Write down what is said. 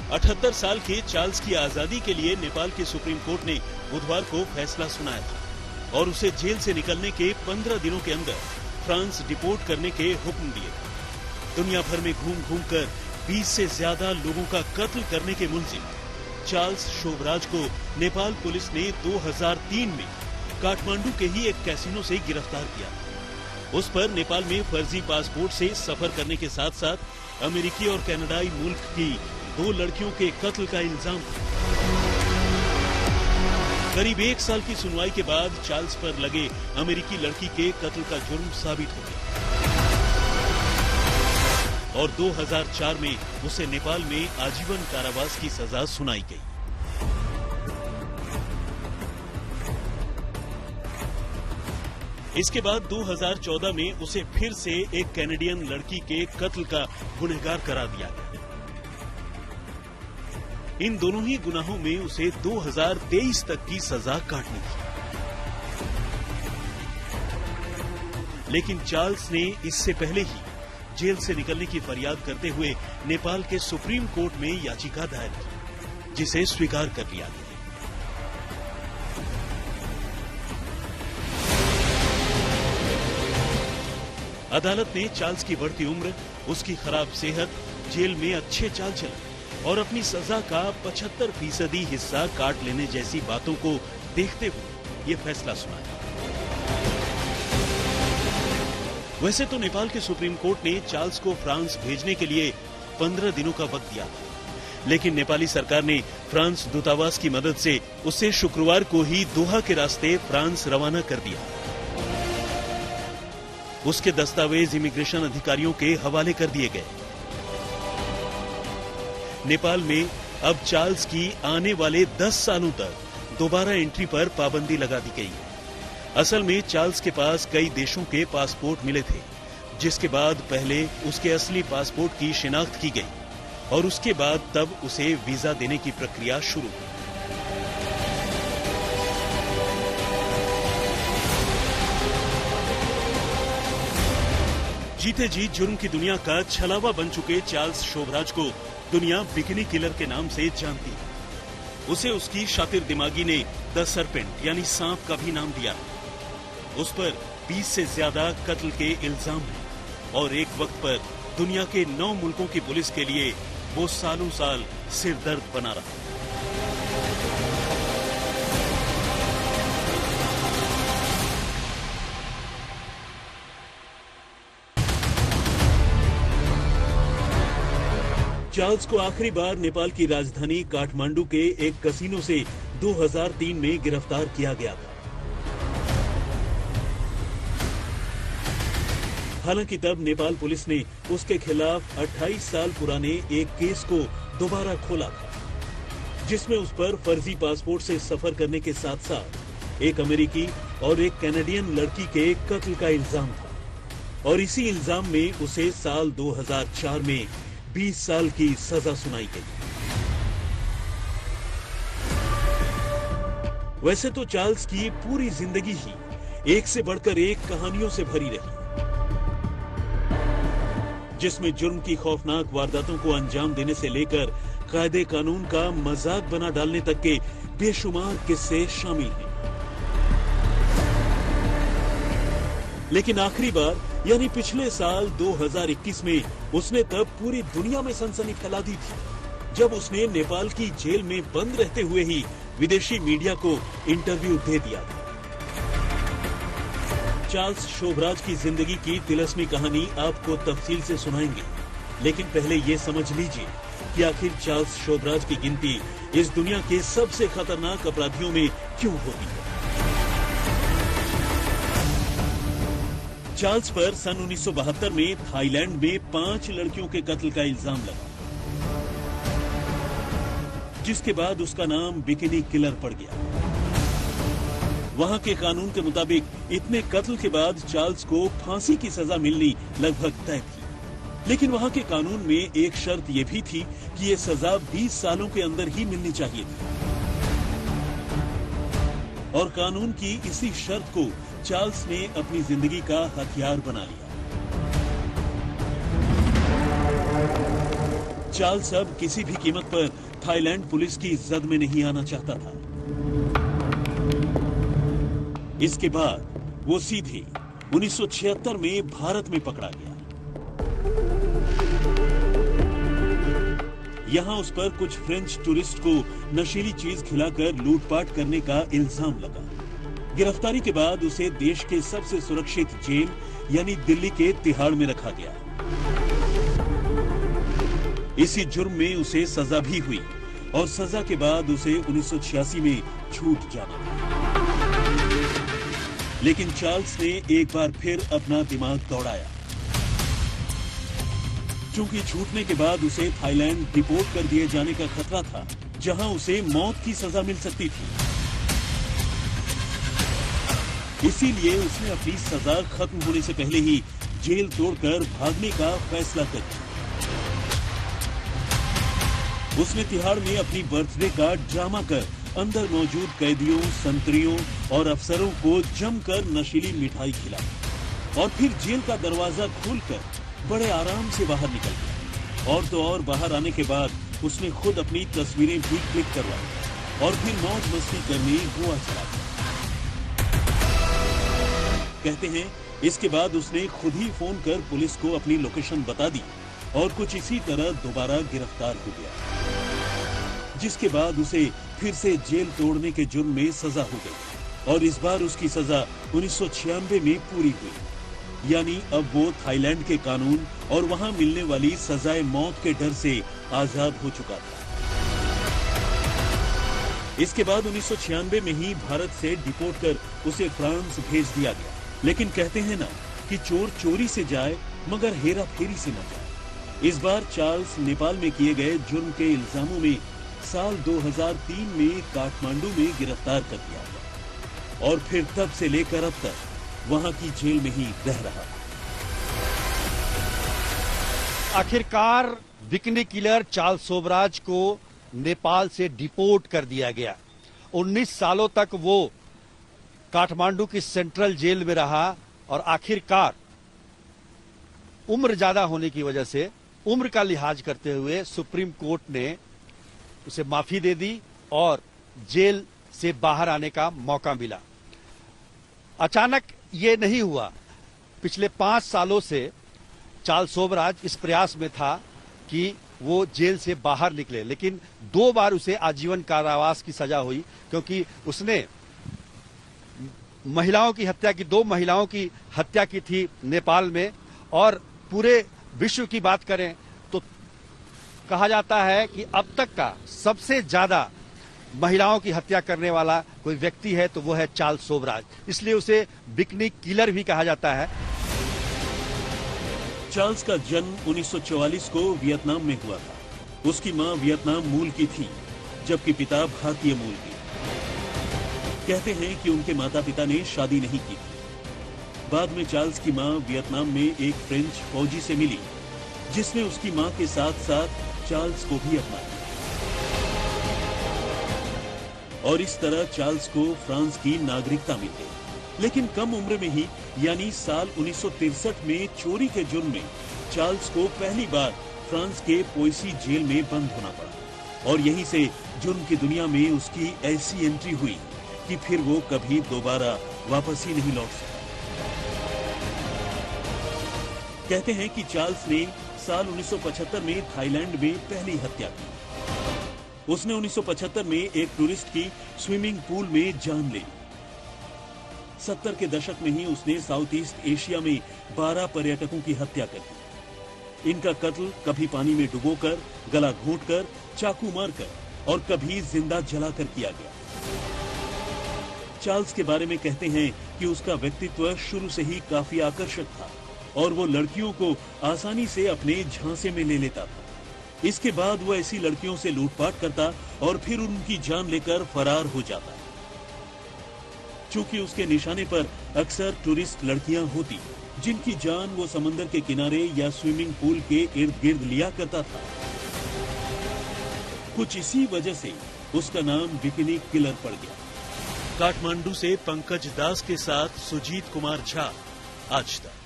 78 साल के चार्ल्स की आजादी के लिए नेपाल के सुप्रीम कोर्ट ने बुधवार को फैसला सुनाया था और उसे जेल से निकलने के 15 दिनों के अंदर फ्रांस डिपोर्ट करने के हुक्म दिए थे। दुनिया भर में घूम घूम कर 20 से ज्यादा लोगों का कत्ल करने के मुलजिम चार्ल्स शोभराज को नेपाल पुलिस ने 2003 में काठमांडू के ही एक कैसीनो से गिरफ्तार किया। उस पर नेपाल में फर्जी पासपोर्ट से सफर करने के साथ साथ अमेरिकी और कनाडाई मुल्क की 2 लड़कियों के कत्ल का इल्जाम था। करीब 1 साल की सुनवाई के बाद चार्ल्स पर लगे अमेरिकी लड़की के कत्ल का जुर्म साबित हो गया और 2004 में उसे नेपाल में आजीवन कारावास की सजा सुनाई गई। इसके बाद 2014 में उसे फिर से एक कैनेडियन लड़की के कत्ल का गुनहगार करार दिया गया। इन दोनों ही गुनाहों में उसे 2023 तक की सजा काटनी थी, लेकिन चार्ल्स ने इससे पहले ही जेल से निकलने की फरियाद करते हुए नेपाल के सुप्रीम कोर्ट में याचिका दायर की, जिसे स्वीकार कर लिया गया। अदालत ने चार्ल्स की बढ़ती उम्र, उसकी खराब सेहत, जेल में अच्छे चाल चलन और अपनी सजा का 75% हिस्सा काट लेने जैसी बातों को देखते हुए ये फैसला सुनाया। वैसे तो नेपाल के सुप्रीम कोर्ट ने चार्ल्स को फ्रांस भेजने के लिए 15 दिनों का वक्त दिया, लेकिन नेपाली सरकार ने फ्रांस दूतावास की मदद से उसे शुक्रवार को ही दोहा के रास्ते फ्रांस रवाना कर दिया। उसके दस्तावेज इमिग्रेशन अधिकारियों के हवाले कर दिए गए। नेपाल में अब चार्ल्स की आने वाले 10 सालों तक दोबारा एंट्री पर पाबंदी लगा दी गई है। असल में चार्ल्स के पास कई देशों के पासपोर्ट मिले थे, जिसके बाद पहले उसके असली पासपोर्ट की शिनाख्त की गई और उसके बाद तब उसे वीजा देने की प्रक्रिया शुरू हुई। जीते जी जुर्म की दुनिया का छलावा बन चुके चार्ल्स शोभराज को दुनिया बिकिनी किलर के नाम से जानती है। उसे उसकी शातिर दिमागी ने द सरपेंट यानी सांप का भी नाम दिया। उस पर 20 से ज्यादा कत्ल के इल्जाम हैं और एक वक्त पर दुनिया के 9 मुल्कों की पुलिस के लिए वो सालों साल सिरदर्द बना रहा। चार्ल्स को आखिरी बार नेपाल की राजधानी काठमांडू के एक कसिनो से 2003 में गिरफ्तार किया गया था। हालांकि तब नेपाल पुलिस ने उसके खिलाफ 28 साल पुराने एक केस को दोबारा खोला था, जिसमें उस पर फर्जी पासपोर्ट से सफर करने के साथ साथ एक अमेरिकी और एक कैनेडियन लड़की के कत्ल का इल्जाम था और इसी इल्जाम में उसे साल 2004 में 20 साल की सजा सुनाई गई। वैसे तो चार्ल्स की पूरी जिंदगी ही एक से बढ़कर एक कहानियों से भरी रही, जिसमें जुर्म की खौफनाक वारदातों को अंजाम देने से लेकर कायदे कानून का मजाक बना डालने तक के बेशुमार किस्से शामिल हैं। लेकिन आखिरी बार यानी पिछले साल 2021 में उसने तब पूरी दुनिया में सनसनी फैला दी थी, जब उसने नेपाल की जेल में बंद रहते हुए ही विदेशी मीडिया को इंटरव्यू दे दिया था। चार्ल्स शोभराज की जिंदगी की तिलस्मी कहानी आपको तफसील से सुनाएंगे, लेकिन पहले ये समझ लीजिए कि आखिर चार्ल्स शोभराज की गिनती इस दुनिया के सबसे खतरनाक अपराधियों में क्यों होती है। चार्ल्स पर सन 1972 में थाईलैंड में 5 लड़कियों के कत्ल का इल्जाम लगा, जिसके बाद उसका नाम बिकिनी किलर पड़ गया। वहां के कानून के मुताबिक इतने कत्ल के बाद चार्ल्स को फांसी की सजा मिलनी लगभग तय थी, लेकिन वहां के कानून में एक शर्त यह भी थी कि ये सजा 20 सालों के अंदर ही मिलनी चाहिए थी और कानून की इसी शर्त को चार्ल्स ने अपनी जिंदगी का हथियार बना लिया। चार्ल्स अब किसी भी कीमत पर थाईलैंड पुलिस की जद में नहीं आना चाहता था। इसके बाद वो सीधे 1976 में भारत में पकड़ा गया। यहां उस पर कुछ फ्रेंच टूरिस्ट को नशीली चीज खिलाकर लूटपाट करने का इल्जाम लगा। गिरफ्तारी के बाद उसे देश के सबसे सुरक्षित जेल यानी दिल्ली के तिहाड़ में रखा गया। इसी जुर्म में उसे सजा भी हुई और सजा के बाद उसे 1986 में छूट जाना था। लेकिन चार्ल्स ने एक बार फिर अपना दिमाग दौड़ाया। चूंकि छूटने के बाद उसे थाईलैंड डिपोर्ट कर दिए जाने का खतरा था, जहां उसे मौत की सजा मिल सकती थी। इसीलिए उसने अपनी सजा खत्म होने से पहले ही जेल तोड़कर भागने का फैसला कर लिया। उसने तिहाड़ में अपनी बर्थडे का ड्रामा कर अंदर मौजूद कैदियों, संतरियों और अफसरों को जमकर नशीली मिठाई खिलाई और फिर जेल का दरवाजा खोलकर बड़े आराम से बाहर निकल गया। और तो और बाहर आने के बाद उसने खुद अपनी तस्वीरें भी क्लिक करवाई और फिर मौज मस्ती करने गोवा चला गया। कहते हैं इसके बाद उसने खुद ही फोन कर पुलिस को अपनी लोकेशन बता दी और कुछ इसी तरह दोबारा गिरफ्तार हो गया, जिसके बाद उसे फिर से जेल तोड़ने के जुर्म में सजा हो गई और इस बार उसकी सजा 1996 में पूरी हुई। यानी अब वो थाईलैंड के कानून और वहां मिलने वाली सजाए मौत के डर से आजाद हो चुका था। इसके बाद 1996 में ही भारत से डिपोर्ट कर उसे फ्रांस भेज दिया गया। लेकिन कहते हैं ना कि चोर चोरी से जाए मगर हेरा फेरी से न जाए। इस बार चार्ल्स नेपाल में किए गए जुर्म के इल्जामों में साल 2003 में काठमांडू में गिरफ्तार कर दिया गया और फिर तब से लेकर अब तक वहां की जेल में ही रह रहा। आखिरकार बिकनी किलर चार्ल्स सोबराज को नेपाल से डिपोर्ट कर दिया गया। 19 सालों तक वो काठमांडू की सेंट्रल जेल में रहा और आखिरकार उम्र ज्यादा होने की वजह से उम्र का लिहाज करते हुए सुप्रीम कोर्ट ने उसे माफी दे दी और जेल से बाहर आने का मौका मिला। अचानक ये नहीं हुआ। पिछले 5 सालों से चार्ल्स सोबराज इस प्रयास में था कि वो जेल से बाहर निकले, लेकिन 2 बार उसे आजीवन कारावास की सजा हुई क्योंकि उसने महिलाओं की हत्या की, 2 महिलाओं की हत्या की थी नेपाल में। और पूरे विश्व की बात करें तो कहा जाता है कि अब तक का सबसे ज्यादा महिलाओं की हत्या करने वाला कोई व्यक्ति है तो वो है चार्ल्स सोबराज, इसलिए उसे बिकनी किलर भी कहा जाता है। चार्ल्स का जन्म 1944 को वियतनाम में हुआ था। उसकी मां वियतनाम मूल की थी जबकि पिता भारतीय मूल के। कहते हैं कि उनके माता पिता ने शादी नहीं की थी। बाद में चार्ल्स की मां वियतनाम में एक फ्रेंच फौजी से मिली जिसने उसकी मां के साथ साथ चार्ल्स को भी अपनाया और इस तरह चार्ल्स को फ्रांस की नागरिकता मिल गई। लेकिन कम उम्र में ही यानी साल 1963 में चोरी के जुर्म में चार्ल्स को पहली बार फ्रांस के पोइसी जेल में बंद होना पड़ा और यहीं से जुर्म की दुनिया में उसकी ऐसी एंट्री हुई कि फिर वो कभी दोबारा वापस ही नहीं लौट सका। कहते हैं कि चार्ल्स ने साल 1975 में थाईलैंड में पहली हत्या की। उसने 1975 में एक टूरिस्ट की स्विमिंग पूल में जान ली। 70 के दशक में ही उसने साउथ ईस्ट एशिया में 12 पर्यटकों की हत्या कर दी। इनका कत्ल कभी पानी में डुबोकर, गला घोंटकर, चाकू मारकर और कभी जिंदा जलाकर किया गया। चार्ल्स के बारे में कहते हैं कि उसका व्यक्तित्व शुरू से ही काफी आकर्षक था और वो लड़कियों को आसानी से अपने झांसे में ले लेता था। इसके बाद वो ऐसी लड़कियों से लूटपाट करता और फिर उनकी जान लेकर फरार हो जाता। चूंकि उसके निशाने पर अक्सर टूरिस्ट लड़कियां होती जिनकी जान वो समंदर के किनारे या स्विमिंग पूल के इर्द गिर्द लिया करता था। कुछ इसी वजह से उसका नाम बिकिनी किलर पड़ गया। काठमांडू से पंकज दास के साथ सुजीत कुमार झा, आज तक।